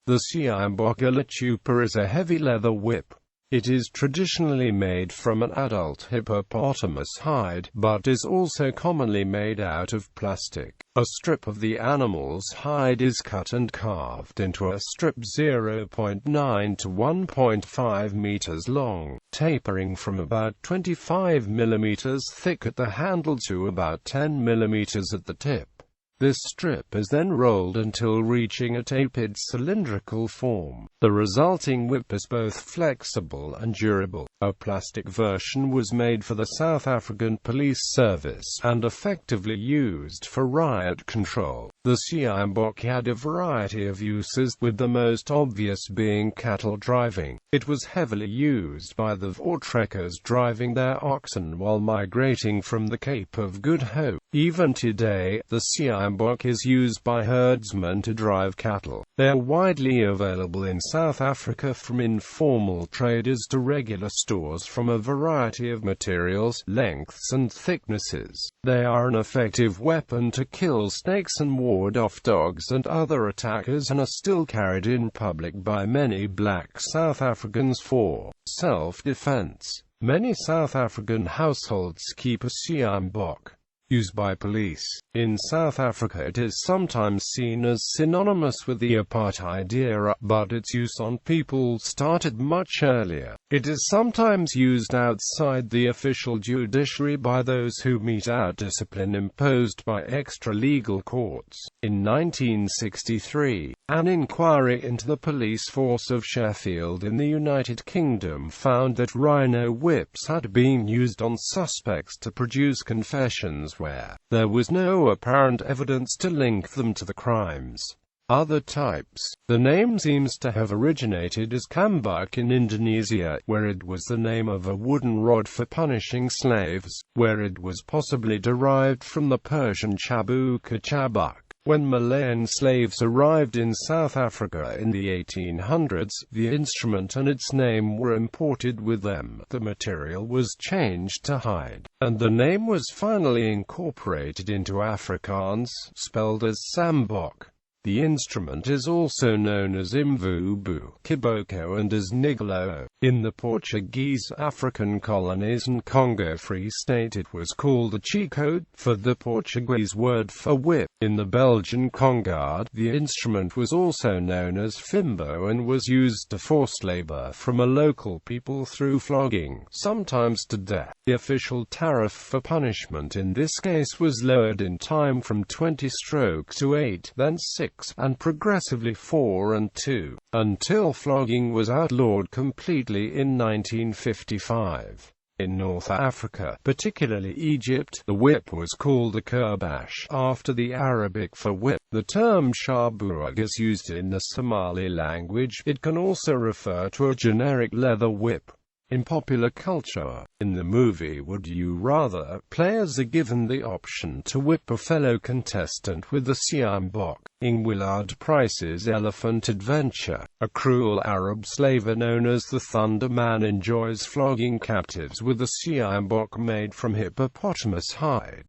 The Sjambok litupa is a heavy leather whip. It is traditionally made from an adult hippopotamus hide, but is also commonly made out of plastic. A strip of the animal's hide is cut and carved into a strip 0.9 to 1.5 meters long, tapering from about 25 millimeters thick at the handle to about 10 millimeters at the tip. This strip is then rolled until reaching a tapered-cylindrical form. The resulting whip is both flexible and durable. A plastic version was made for the South African Police Service and effectively used for riot control. The Sjambok had a variety of uses, with the most obvious being cattle driving. It was heavily used by the voortrekkers driving their oxen while migrating from the Cape of Good Hope. Even today, the Sjambok is used by herdsmen to drive cattle. They are widely available in South Africa, from informal traders to regular stores, from a variety of materials, lengths and thicknesses. They are an effective weapon to kill snakes and ward off dogs and other attackers, and are still carried in public by many black South Africans for self-defense. Many South African households keep a Sjambok. Used by police. In South Africa it is sometimes seen as synonymous with the apartheid era, but its use on people started much earlier. It is sometimes used outside the official judiciary by those who mete out discipline imposed by extra-legal courts. In 1963, an inquiry into the police force of Sheffield in the United Kingdom found that rhino whips had been used on suspects to produce confessions where there was no apparent evidence to link them to the crimes. Other types. The name seems to have originated as Sjambok in Indonesia, where it was the name of a wooden rod for punishing slaves, where it was possibly derived from the Persian Sjambok. When Malayan slaves arrived in South Africa in the 1800s, the instrument and its name were imported with them. The material was changed to hide, and the name was finally incorporated into Afrikaans, spelled as Sjambok. The instrument is also known as imvubu, kiboko and as nigolo. In the Portuguese African colonies and Congo Free State it was called a chicote, for the Portuguese word for whip. In the Belgian Congo, the instrument was also known as fimbo and was used to force labor from a local people through flogging, sometimes to death. The official tariff for punishment in this case was lowered in time from 20 strokes to 8, then 6, and progressively 4 and 2, until flogging was outlawed completely in 1955. In North Africa, particularly Egypt, the whip was called a kurbash, after the Arabic for whip. The term shabuag is used in the Somali language. It can also refer to a generic leather whip. In popular culture, in the movie Would You Rather, players are given the option to whip a fellow contestant with the Sjambok. In Willard Price's Elephant Adventure, a cruel Arab slaver known as the Thunder Man enjoys flogging captives with a Sjambok made from hippopotamus hide.